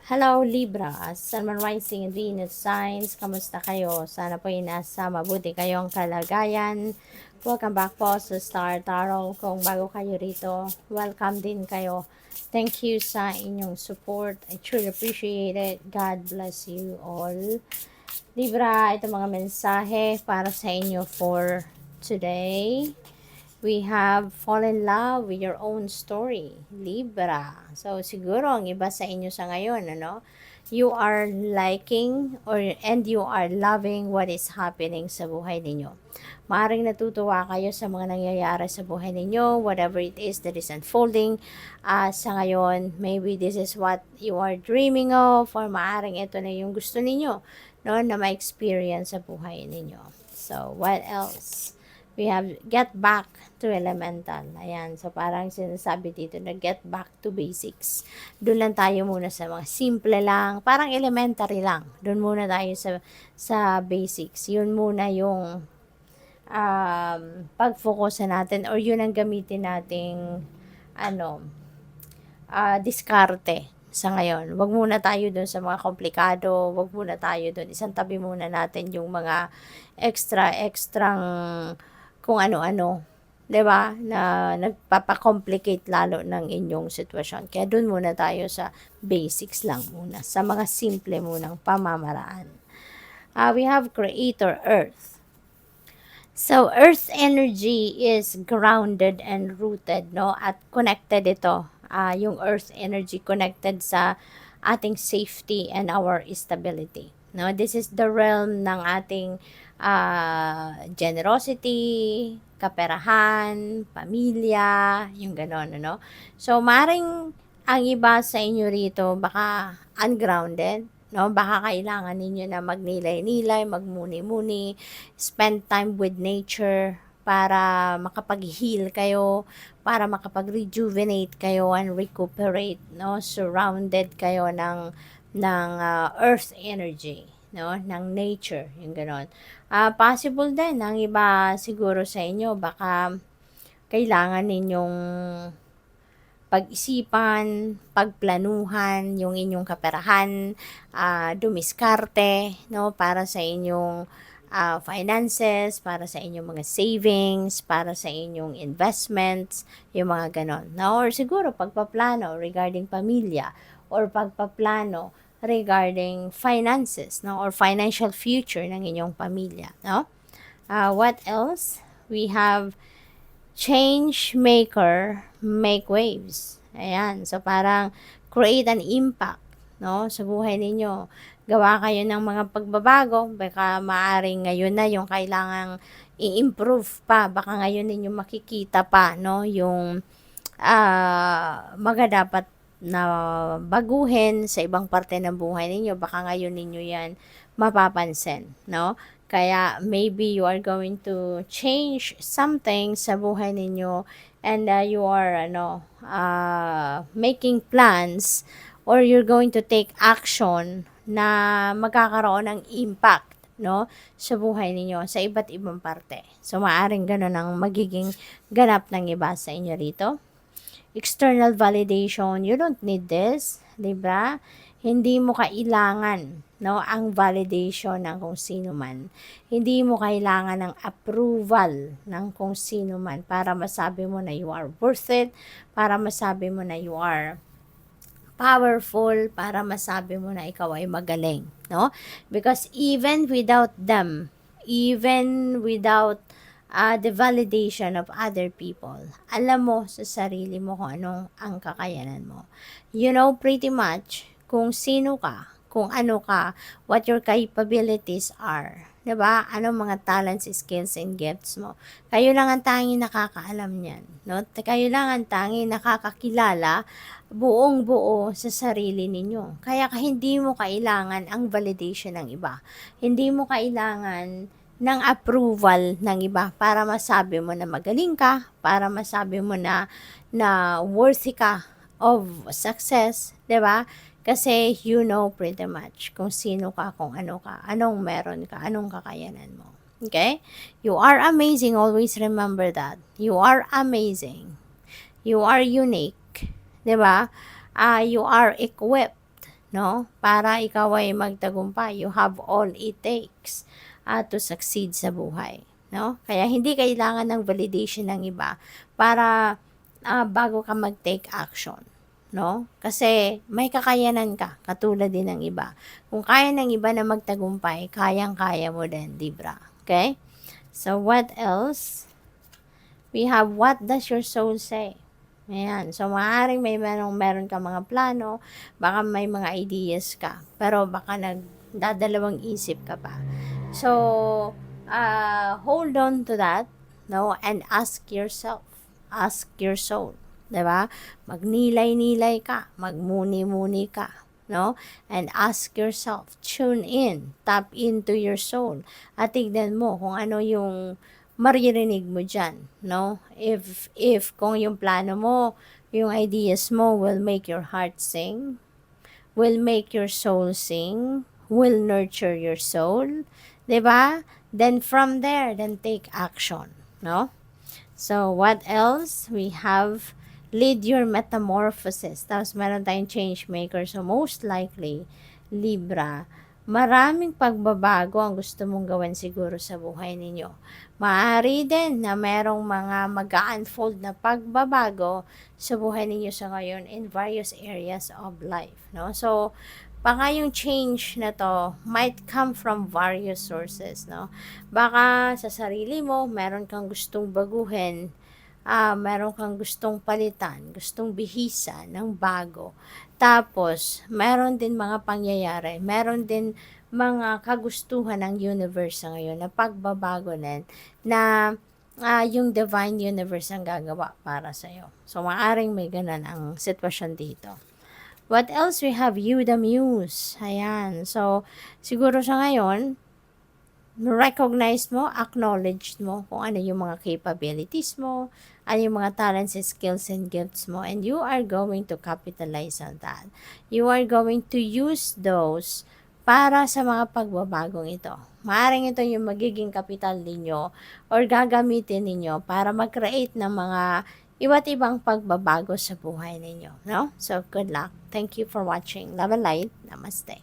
Hello Libra, Sun, Moon, Rising, Venus signs, kamusta kayo? Sana po nasa mabuti kayong kalagayan. Welcome back po sa Star Tarot. Kung bago kayo rito, welcome din kayo. Thank you sa inyong support. I truly appreciate it. God bless you all. Libra, ito mga mensahe para sa inyo for today. We have fall in love with your own story, Libra. So, siguro ang iba sa inyo sa ngayon, you are liking and you are loving what is happening sa buhay ninyo. Maaring natutuwa kayo sa mga nangyayari sa buhay ninyo, whatever it is that is unfolding. Sa ngayon, maybe this is what you are dreaming of, or maaring ito na yung gusto ninyo, no, na ma-experience sa buhay ninyo. So, what else? We have get back to elemental. Ayan. So, parang sinasabi dito na get back to basics. Doon lang tayo muna sa mga simple lang. Parang elementary lang. Doon muna tayo sa basics. Yun muna yung pag-focus natin, or yun ang gamitin nating diskarte sa ngayon. Wag muna tayo doon sa mga komplikado. Wag muna tayo doon. Isang tabi muna natin yung mga extrang kung ano-ano, 'di ba? Na nagpapa-complicate lalo ng inyong sitwasyon. Kaya doon muna tayo sa basics lang muna, sa mga simple munang pamamaraan. We have Creator Earth. So, Earth energy is grounded and rooted, no? At connected ito. Yung Earth energy connected sa ating safety and our stability. No, this is the realm ng ating generosity, kaperahan, pamilya, yung gano'n, ano. So, maring ang iba sa inyo rito baka ungrounded, no? Baka kailangan ninyo na magnilay-nilay, magmuni-muni, spend time with nature para makapag-heal kayo, para makapag-rejuvenate kayo and recuperate, no? Surrounded kayo ng earth energy, no, ng nature, yung gano'n. Possible din, ang iba siguro sa inyo, baka kailangan ninyong pag-isipan, pagplanuhan yung inyong kaperahan, dumiskarte, no, para sa inyong finances, para sa inyong mga savings, para sa inyong investments, yung mga ganon. No? Or siguro pagpaplano regarding pamilya, or pagpaplano regarding finances, no, or financial future ng inyong pamilya, no. What else? We have change maker, make waves. Ayan, so parang create an impact, no, sa buhay ninyo. Gawa kayo ng mga pagbabago, baka maaring ngayon na yung kailangang i-improve pa, baka ngayon ninyo makikita pa, no, yung mga dapat na baguhin sa ibang parte ng buhay ninyo, baka ngayon ninyo yan mapapansin, no? Kaya maybe you are going to change something sa buhay ninyo, and you are making plans, or you're going to take action na magkakaroon ng impact, no, sa buhay ninyo sa iba't ibang parte. So maaring gano'n ang magiging ganap ng iba sa inyo rito. External validation, you don't need this, 'di ba? Hindi mo kailangan, no, ang validation ng kung sino man. Hindi mo kailangan ng approval ng kung sino man para masabi mo na you are worth it, para masabi mo na you are powerful, para masabi mo na ikaw ay magaling, no? Because even without them, even without the validation of other people, alam mo sa sarili mo kung anong ang kakayanan mo. You know pretty much kung sino ka, kung ano ka, what your capabilities are. 'Di ba? Anong mga talents, skills, and gifts mo. Kayo lang ang tanging nakakaalam niyan, no? Kayo lang ang tanging nakakakilala buong-buo sa sarili ninyo. Kaya hindi mo kailangan ang validation ng iba. Hindi mo kailangan ng approval ng iba para masabi mo na magaling ka, para masabi mo na worthy ka of success, 'di ba? Kasi you know pretty much kung sino ka, kung ano ka, anong meron ka, anong kakayanan mo. Okay? You are amazing. Always remember that. You are amazing. You are unique. 'Di ba? You are equipped, no? Para ikaw ay magtagumpay. You have all it takes to succeed sa buhay, no? Kaya hindi kailangan ng validation ng iba para bago ka mag-take action, no? Kasi may kakayanan ka, katulad din ng iba. Kung kaya ng iba na magtagumpay, kayang-kaya mo din, di ba? Okay? So, what else? We have, what does your soul say? Ayan. So, maaaring meron ka mga plano, baka may mga ideas ka, pero baka nagdadalawang isip ka pa. So, hold on to that, no? And ask yourself, ask your soul, diba? Magnilay-nilay ka, magmuni-muni ka, no? And ask yourself, tune in, tap into your soul, at tignan mo kung ano yung maririnig mo dyan, no? If kung yung plano mo, yung ideas mo will make your heart sing, will make your soul sing, will nurture your soul, diba? Then from there, then take action, no? So, what else? We have lead your metamorphosis. Tapos, meron tayong change maker. So, most likely, Libra, maraming pagbabago ang gusto mong gawin siguro sa buhay ninyo. Maaari din na merong mga mag-unfold na pagbabago sa buhay ninyo sa ngayon in various areas of life, no? So, baka yung change na to might come from various sources, no? Baka sa sarili mo, meron kang gustong baguhin, meron kang gustong palitan, gustong bihisa ng bago. Tapos, meron din mga pangyayari, meron din mga kagustuhan ng universe sa ngayon na pagbabago na yung divine universe ang gagawa para sa'yo. So, maaring may ganun ang sitwasyon dito. What else? We have you, the muse. Ayan. So, siguro sa ngayon, recognize mo, acknowledge mo kung ano yung mga capabilities mo, ano yung mga talents, skills, and gifts mo, and you are going to capitalize on that. You are going to use those para sa mga pagbabagong ito. Maaaring ito yung magiging kapital ninyo or gagamitin ninyo para mag-create ng mga iba't ibang pagbabago sa buhay ninyo, no? So, good luck. Thank you for watching. Love and light. Namaste.